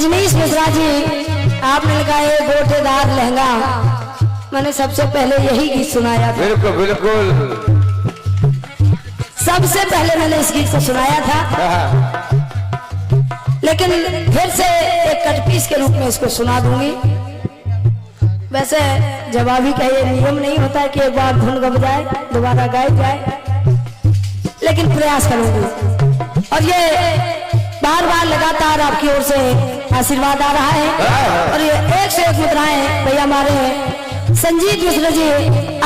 रजनीश मिश्रा जी, आपने लिखा है गोटेदार लहंगा। मैंने सबसे पहले यही गीत सुनाया था। बिल्कुल बिल्कुल, सबसे पहले मैंने इस गीत को सुनाया था, लेकिन फिर से एक कटपीस के रूप में इसको सुना दूंगी। वैसे जवाबी का ये नियम नहीं होता है कि एक बार धुन गब जाए दोबारा गाई जाए, लेकिन प्रयास करूंगी। और ये बार बार लगातार आपकी ओर से आशीर्वाद आ रहा है, और ये एक से एक मुद्राएं भैया हमारे संजीत मिश्र जी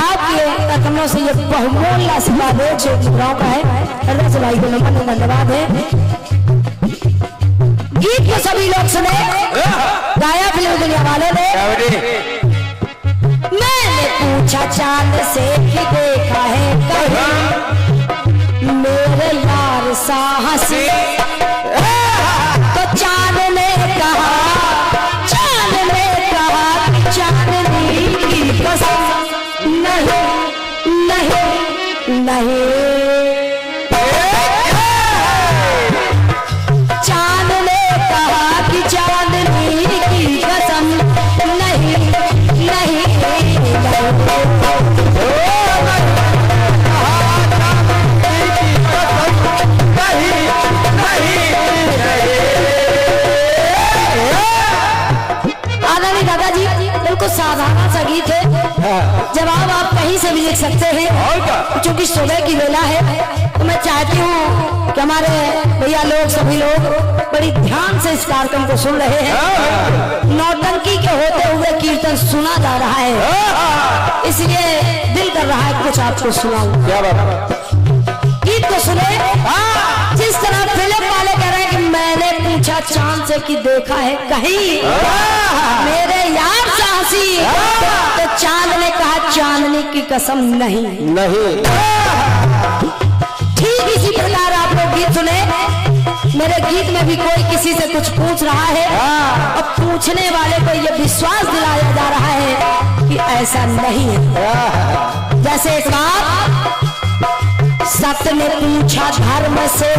आपके कदमों से ये बहुमूल्य आशीर्वाद एक से एक मुद्राओं का है। हृदय से भाई को नमन धन्यवाद है। गीत को सभी लोग सुने, गाया फिल्म दुनिया वालों ने। मैंने पूछा चांद से कि देखा है कहीं मेरे यार साहसी, तो चांद ने कहा चांदनी की कसम नहीं नहीं नहीं, चांद ने कहा कि चांदनी की कसम नहीं नहीं आदरणीय दादाजी, बिल्कुल साधारण सा गीत है। जवाब आप कहीं से भी लिख सकते हैं, क्योंकि सुबह की वेला है। तो मैं चाहती हूँ कि हमारे भैया लोग सभी लोग बड़ी ध्यान से इस कार्यक्रम को सुन रहे हैं। नौटंकी के होते हुए कीर्तन सुना जा रहा है, इसलिए दिल कर रहा है कुछ आपको सुनाऊं। क्या बात, गीत को सुने। जिस तरह फिल्म वाले कह रहे हैं कि मैंने पूछा चांद से कि देखा है कहीं मेरे यार साहसी, तो चांद ने कहा चांदनी की कसम नहीं नहीं। ठीक इसी प्रकार आप लोग गीत सुने। मेरे गीत में भी कोई किसी से कुछ पूछ रहा है, और पूछने वाले को ये विश्वास दिलाया जा रहा है कि ऐसा नहीं है। जैसे एक बार सत्य ने पूछा धर्म से,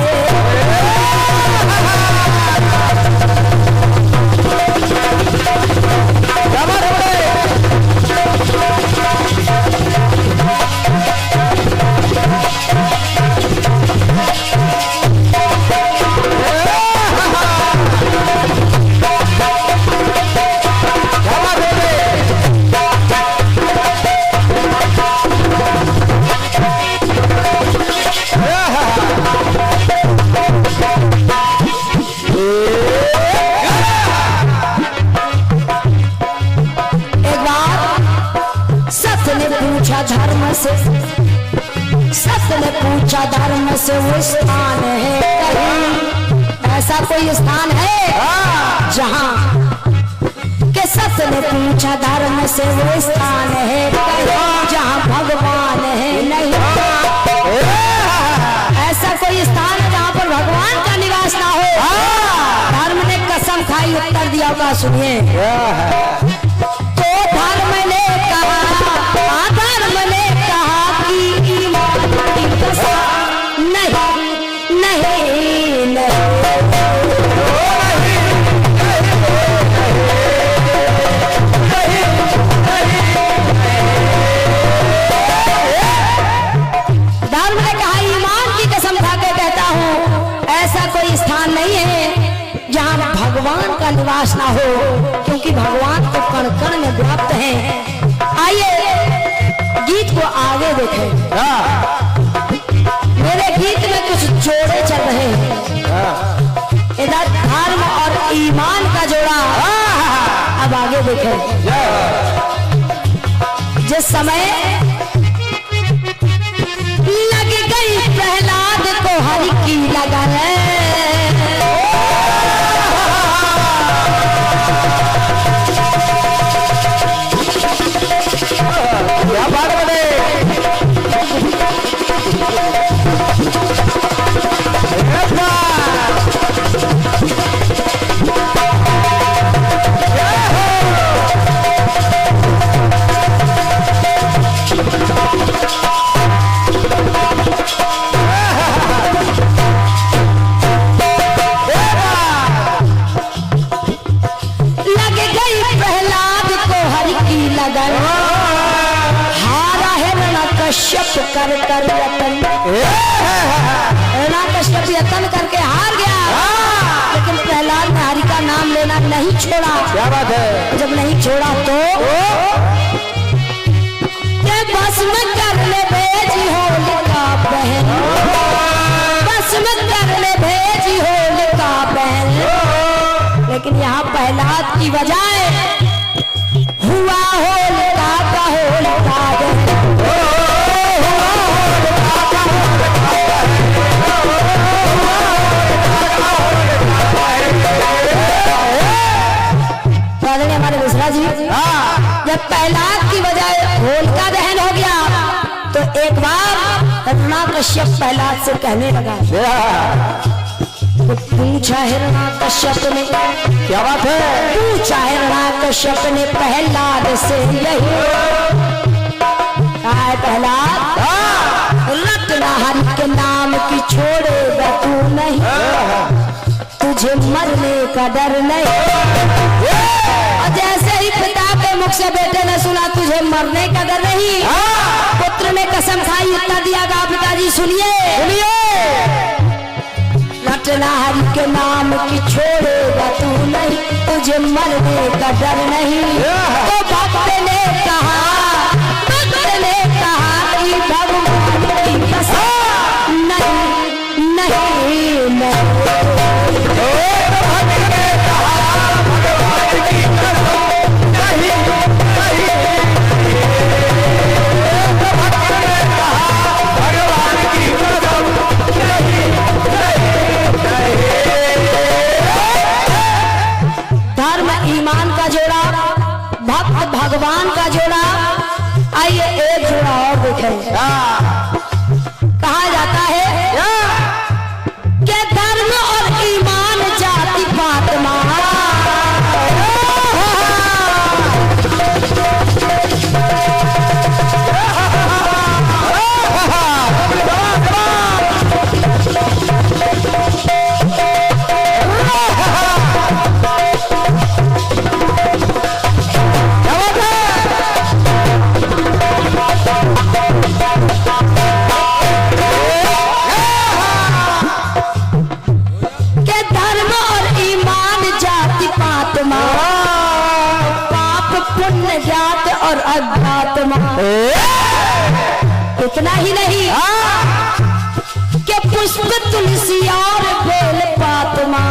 सत्य ने पूछा धर्म से वो स्थान है कहीं, ऐसा कोई स्थान है जहां के सत्य ने पूछा धर्म से वो स्थान है कहीं जहां भगवान है नहीं, ऐसा कोई स्थान है जहां पर भगवान का निवास ना हो। धर्म ने कसम खाई, उत्तर दिया होगा, सुनिए। तो धर्म ने कहा नहीं नहीं नहीं, धर्म ने कहा ईमान की कसम खाकर कहता हूँ ऐसा कोई स्थान नहीं है जहाँ भगवान का निवास ना हो, क्योंकि भगवान तो कण कण में व्याप्त हैं। आइए गीत को आगे देखें। मेरे गीत में कुछ जोड़े चल रहे हैं, इधर धर्म और ईमान का जोड़ा। अब आगे देखें। जिस समय लग गई प्रहलाद को हरि की लगन, क्या बात बने। लगन, हारा है हिरण्यकश्यप कर कर यतन। हिरण्यकश्यप यतन करके हार गया, लेकिन प्रहलाद ने हरि का नाम लेना नहीं छोड़ा। क्या बात है? जब नहीं छोड़ा तो बस में कर ले भेजी होलिका बहन, बस में कर ले भेजी होलिका बहन। लेकिन यहाँ प्रहलाद की बजाय हुआ होलिका का होलिका बहन। हमारे मिश्रा जी, जब प्रहलाद की बजाय होलिका दहन हो गया तो एक बार हिरण्यकश्यप प्रहलाद से कहने लगा, तो पूछा हिरण्यकश्यप ने, क्या बात है? पूछा हिरण्यकश्यप ने प्रहलाद से यही, प्रहलाद रटना हरि के नाम की छोड़ेगा तू नहीं, तुझे मरने का डर नहीं। और जैसे ही पिता के मुख से बेटे ने सुना तुझे मरने का डर नहीं, पुत्र ने कसम खाई, उत्तर दिया गा पिताजी सुनिए, रटना हरि के नाम की छोड़ेगा तू नहीं, तुझे मरने का डर नहीं। तो भक्त ने कहा कि भगवान की कसम नहीं नहीं नहीं। भगवान का जोड़ा, आइए एक जोड़ा और देखें। कहा जाता है कि धर्म और ईमान जाति पात और अध्यात्म। इतना ही नहीं कि पुष्प तुलसी और बेल पात्मा,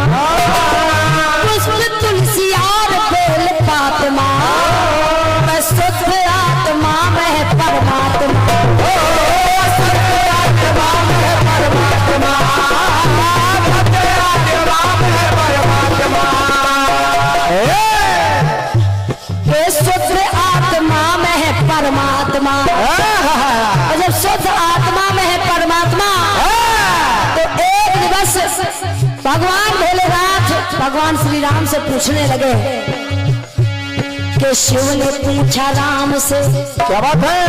पुष्प तुलसी और बेल पात्मा, मैं शुद्ध आत्मा में परमात्मा, परमात्मा। और जब शुद्ध आत्मा में है परमात्मा, तो एक दिवस भगवान भोलेनाथ भगवान श्री राम से पूछने लगे कि शिव ने पूछा राम से, क्या बात है?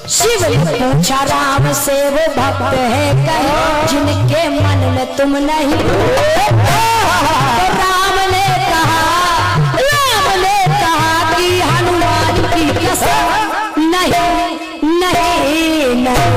शिव ने पूछा राम से वो भक्त है कहीं जिनके मन में तुम नहीं। तो राम ने कहा कि हनुमान की कसम नहीं नहीं नहीं।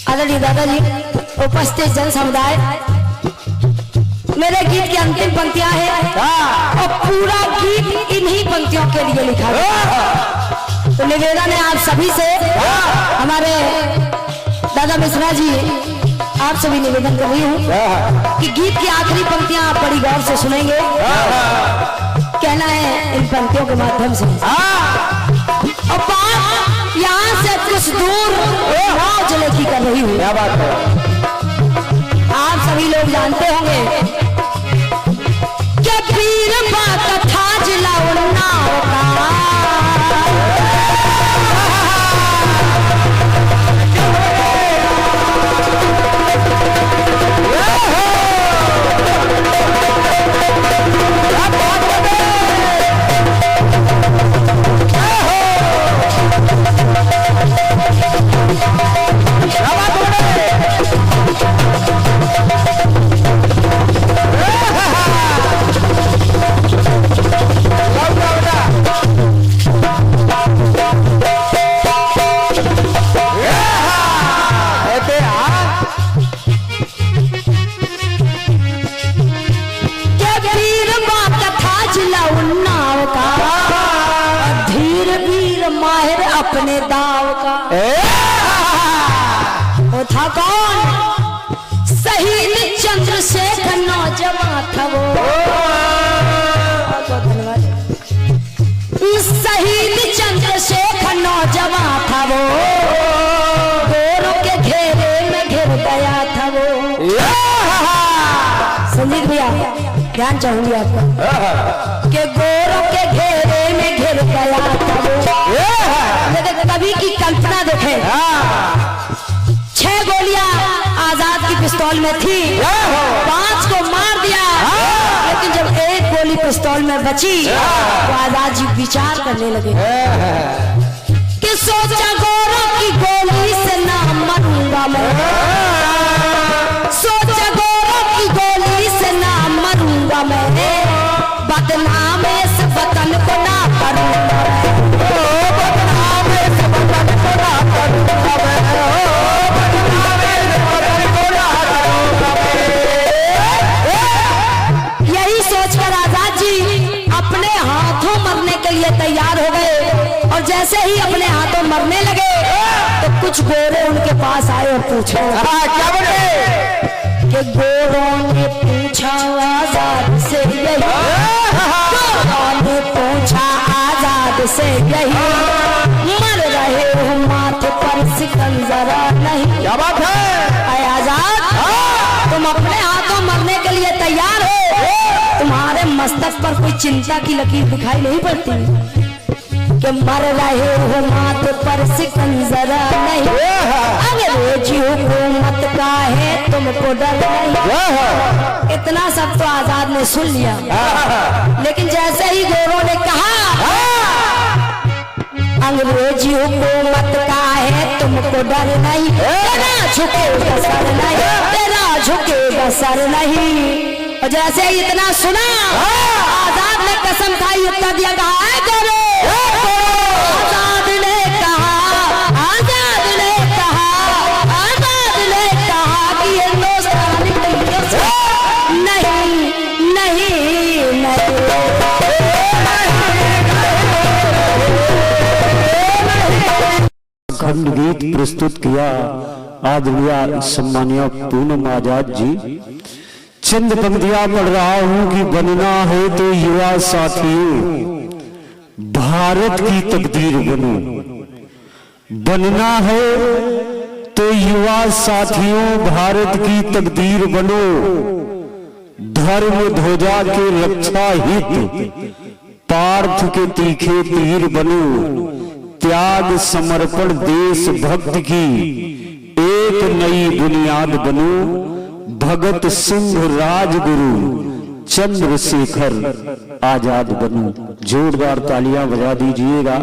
आदरणीय दादाजी, उपस्थित जन समुदाय, मेरे गीत की अंतिम पंक्तियां हैं और पूरा गीत इन्हीं पंक्तियों के लिए लिखा गया। तो निवेदन है आप सभी से, हमारे दादा मिश्रा जी आप सभी निवेदन कर रही हूँ कि गीत की आखिरी पंक्तियां आप बड़ी गौर से सुनेंगे। कहना है इन पंक्तियों के माध्यम से, और बात यहाँ से कुछ दूर नाव जले की कर रही हूँ। क्या बात है? आप सभी लोग जानते होंगे वीर कथा जिला उन्नाव का, अपने दाव का। वो था कौन? शहीद चंद्रशेखर नौजवान था वो। शहीद चंद्रशेखर नौजवान था वो, गोरों के घेरे में घिर गया था वो। संजीत भैया ध्यान चाहूंगी आपका कि गोरों के घेरे में घिर गया था वो। कभी की कल्पना देखे, 6 गोलियां आजाद की पिस्तौल में थी, 5 को मार दिया, लेकिन जब एक गोली पिस्तौल में बची तो आजाद जी विचार करने लगे कि सोचा गोरों की गोली से ना मरूंगा मैं, सोचा गोरों की गोली से ना मरूंगा मैं, बदनाम इस वतन को ना करूंगा, बदनाम इस वतन को ना करूंगा मैं। यही सोचकर आजाद जी अपने हाथों मरने के लिए तैयार हो गए, और जैसे ही अपने हाथों मरने लगे तो कुछ गोरे उनके पास आए और पूछे, क्या बोले? कि गोरों ने पूछा आजाद से यही, गोरों ने पूछा आजाद से यही, मर रहे हो माथे पर सिकंजरा नहीं। क्या बात है? आजाद, तुम अपने हाथों मरने के लिए तैयार हो, तुम्हारे मस्तक पर कोई चिंता की लकीर दिखाई नहीं पड़ती कि मर रहे हो माथे पर सिकंजरा नहीं, अंग्रेजी हुकूमत का है तुमको डर नहीं। इतना सब तो आजाद ने सुन लिया, लेकिन जैसे ही गोरों ने कहा अंग्रेजी हुकूमत का है तुमको डर नहीं, तेरा झुकेगा सर नहीं, तेरा झुकेगा सर नहीं। और जैसे ही इतना सुना आजाद ने कसम खाई, उत्तर दिया, कहा है गोरे, आजाद ने कहा, आजाद ने कहा, आजाद ने कहा कि हिंदुस्तानी नहीं नहीं नहीं। खंड गीत प्रस्तुत किया आदरणीय सम्मानीय पूनम आजाद जी। चंद पंक्तियां पढ़ रहा हूं कि बनना है तो युवा साथियों भारत की तकदीर बनो, बनना है तो युवा साथियों भारत की तकदीर बनो, धर्म ध्वजा के रक्षा हित पार्थ के तीखे तीर बनो, त्याग समर्पण देश भक्त की एक नई बुनियाद बनो, भगत सिंह राजगुरु चंद्रशेखर आजाद बनो। जोरदार तालियां बजा दीजिएगा।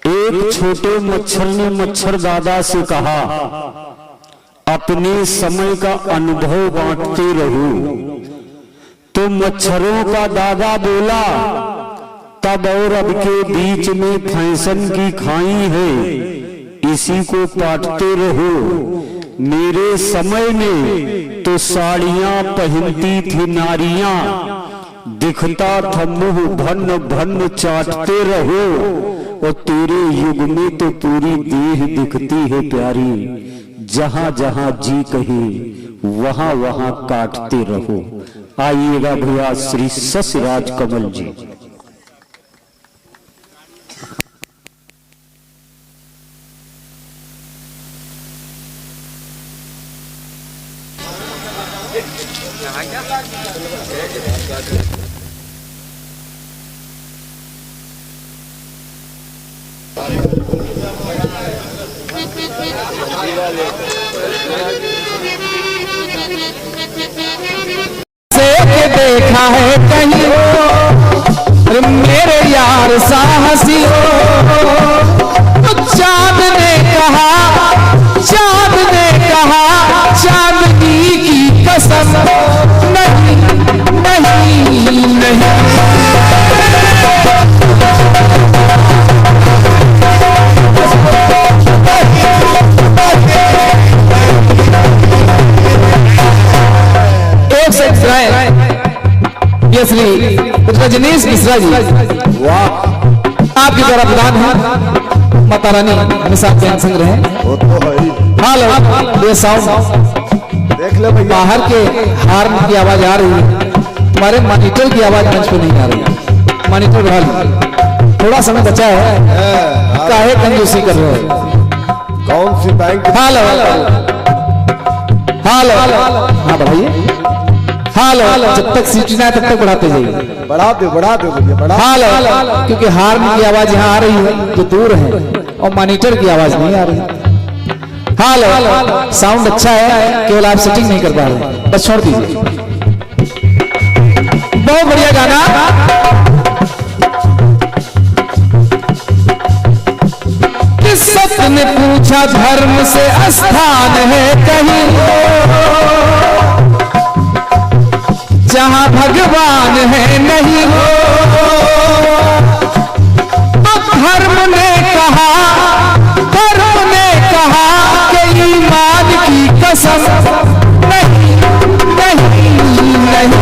एक छोटे मच्छर ने मच्छर दादा से कहा, अपने समय का अनुभव बांटते रहो। तो मच्छरों का दादा बोला, तब और अब के बीच में फैशन की खाई है, इसी को पाटते रहो। मेरे समय में तो साड़ियां पहनती थी नारियां, दिखता था मुंह भन्न भन्न चाटते रहो। और तेरे युग में तो पूरी देह दिखती है प्यारी, जहां जहां जी कहे वहां वहां काटते रहो। आइएगा भैया श्री ससराज कमल जी। देखा है कहीं मेरे यार साहसी हो, तो चांद ने कहा, चांद ने कहा, चांदनी की कसम नहीं नहीं नहीं। एक से श्री रजनीश मिश्रा जी, वाह, आपकी तरफ प्रदान है। माता रानी हमेशा आपके संग रहे। वो तो है ही। हेलो, ये साउंड देख ले भैया, बाहर के हार्न की आवाज आ रही है, तुम्हारे मॉनिटर की आवाज मंच पे नहीं आ रही। मॉनिटर बढ़ा लो, थोड़ा समय बचा है, काहे कंजूसी कर रहे हो? कौन सी बैंक? हेलो हेलो, हाँ बढ़ाइए। हेलो, जब तक सीटी ना आए तब तक बढ़ाते जाइए। बढ़ा दो भैया, बढ़ा। हेलो, क्योंकि हार्न की आवाज यहाँ आ रही है जो दूर है, और मॉनिटर की आवाज नहीं आ रही। हेलो, साउंड अच्छा है, केवल आप सेटिंग नहीं कर पा रहे, बस छोड़ दीजिए। बहुत बढ़िया गाना। किस्सत ने पूछा धर्म से स्थान है कहीं जहां भगवान है नहीं हो। तो धर्म ने कहा कि ईमान की कसम नहीं नहीं नहीं।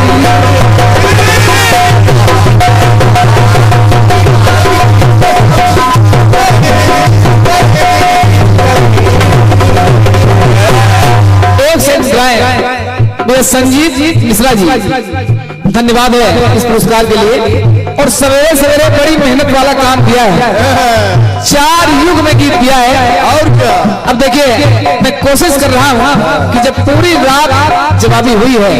एक सेकंड गाएं मेरे संजीत मिश्रा जी, धन्यवाद है इस पुरस्कार के लिए। और सवेरे सवेरे बड़ी मेहनत वाला काम किया है, 4 युग में गीत दिया है। और क्या? अब देखिए, मैं कोशिश कर रहा हूं कि जब पूरी रात जवाबी हुई है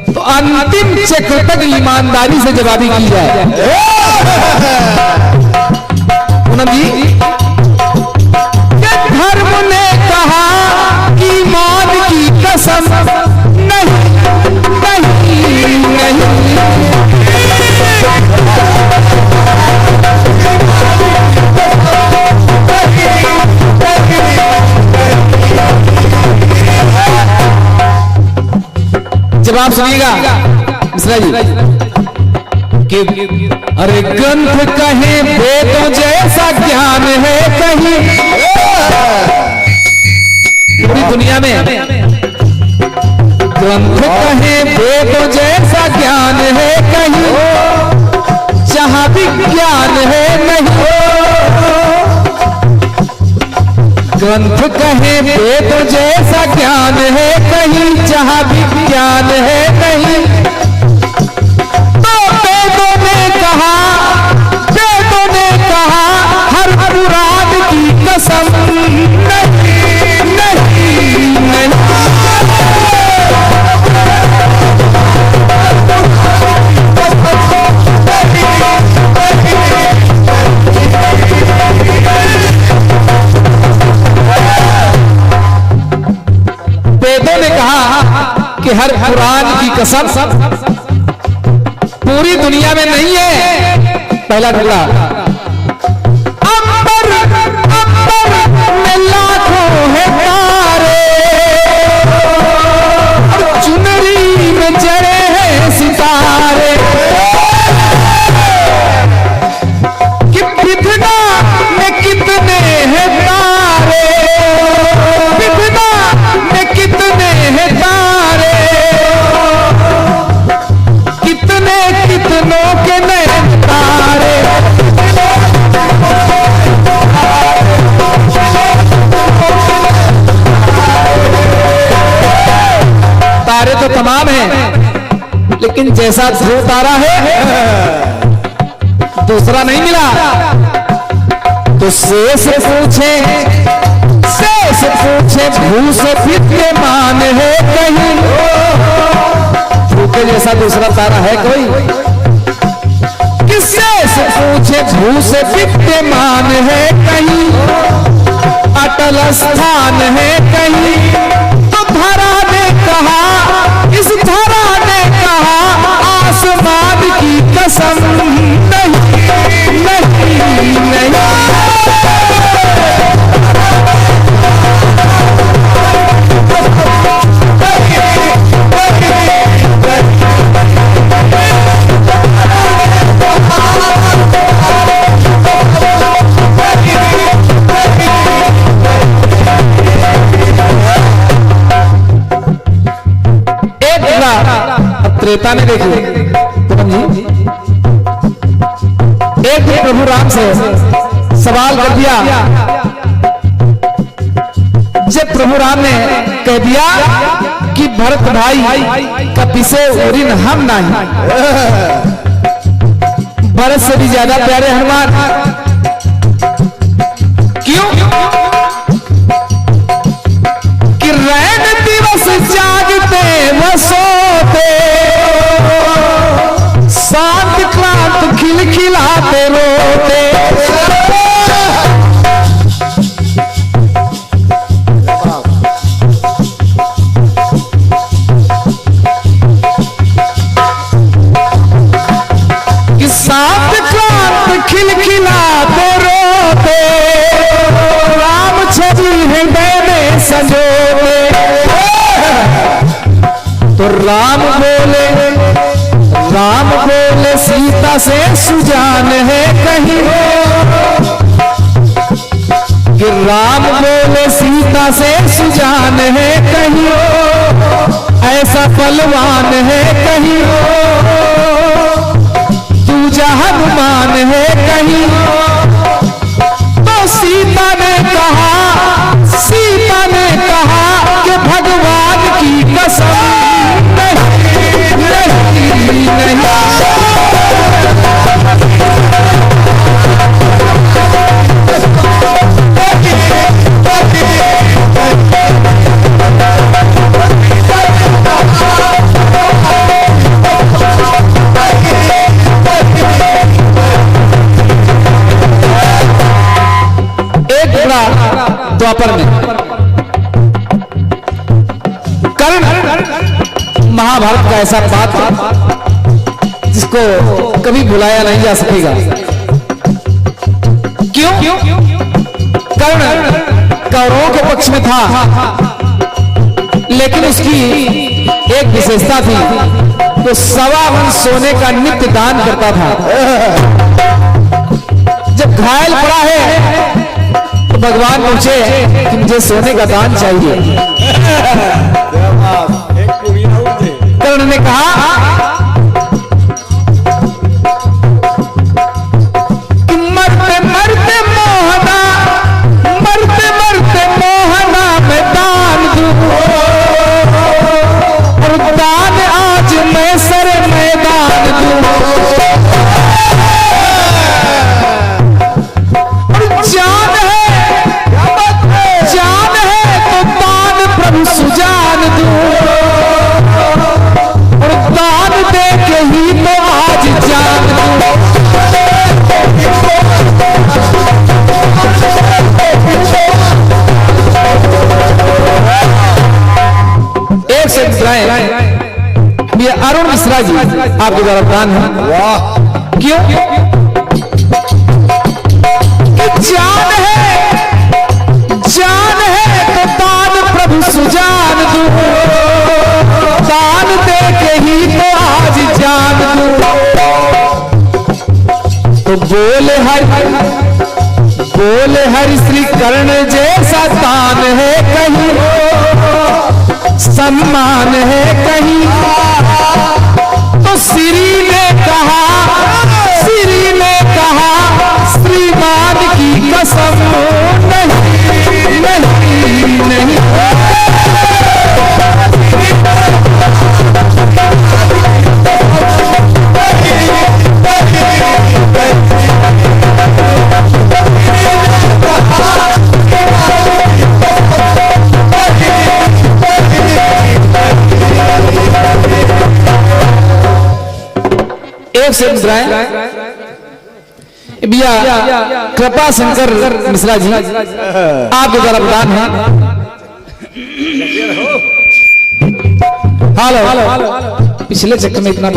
तो अंतिम चक्र तक ईमानदारी से जवाबी की जाए। पूनम जी, धर्म ने कहा ईमान की कसम नहीं नहीं नहीं। जवाब सुनिएगा मिश्रा जी कि अरे ग्रंथ कहे वेदों जैसा ज्ञान है कहीं पूरी दुनिया में। ग्रंथ कहे वेदों जैसा ज्ञान है कहीं जहां विज्ञान है नहीं। ग्रंथ कहे वेदों जैसा ज्ञान है कहीं जहां विज्ञान है नहीं। तो वेदों ने कहा हर पुराण की कसम नहीं नहीं नहीं। वेदों ने कहा कि हर पुराण की कसम पूरी दुनिया में नहीं है। पहला टुकड़ा, अंबर में लाखों है तारे, चुनरी में जड़े हैं सितारे, कि पृथ्वी में कितने हैं तारे, पृथ्वी में कितने हैं तारे, कितने कितनों के नए तारे। तारे तो तमाम हैं, लेकिन जैसा ध्रुव तारा है दूसरा नहीं मिला। तो शेष पूछे भू से विद्यमान है कहीं, भू के जैसा दूसरा तारा है कोई? किससे पूछे भू से विद्यमान है कहीं, अटल स्थान है कहीं। तो धरा ने कहा, इस धरा ने कहा आसमान की कसम नहीं नहीं नहीं। त्रेता में देखिए पूनम जी, एक प्रभु राम से सवाल कर दिया। जब प्रभु राम ने कह दिया कि भरत भाई का पिसे उरिन हम नहीं, भरत से भी ज्यादा प्यारे हनुमान। क्यों कि रैन दिवस जागते व सोते, शांत क्रांत खिलखिलाते रोते। कि शांत क्रांत खिलखिलाते रोते, राम छवि हृदय में संजोते। तो राम बोले सीता से सुजान है कहीं, कि राम बोले सीता से सुजान है कहीं, ऐसा बलवान है कहीं, दूजा हनुमान है कहीं। तो सीता ने कहा कि भगवान की कसम नहीं। एक टुकड़ा द्वापर में कर्ण महाभारत का ऐसा पात्र जिसको कभी भुलाया नहीं जा सकेगा। क्यों? कर्ण कौरवों के पक्ष में था, लेकिन उसकी एक विशेषता थी, तो 1.25 मन सोने का नित्य दान करता था। जब घायल पड़ा है तो भगवान पूछे कि मुझे सोने का दान चाहिए। कर्ण ने कहा कि मरते मरते मोहना मैं दान दूं, और दान आज मैं सर मैदान दूं। और जान है तो दान प्रभु सुजान दूं, और दान दे के ही तो आज जान दूं। एक से ये अरुण मिश्रा जी आपके द्वारा दान है। वाह, क्यों? कि जान है तो दान प्रभु सुजान दूं, दान दे के ही तो आज जान दूं। तो बोले हरि श्री कर्ण जैसा दान है कहीं, सम्मान है कहीं। तो श्री ने कहा श्रीमान की कसम नहीं। एक से भैया कृपा शंकर मिश्रा जी आपके द्वारा प्रदान है। हेलो पिछले चक्कर में इतना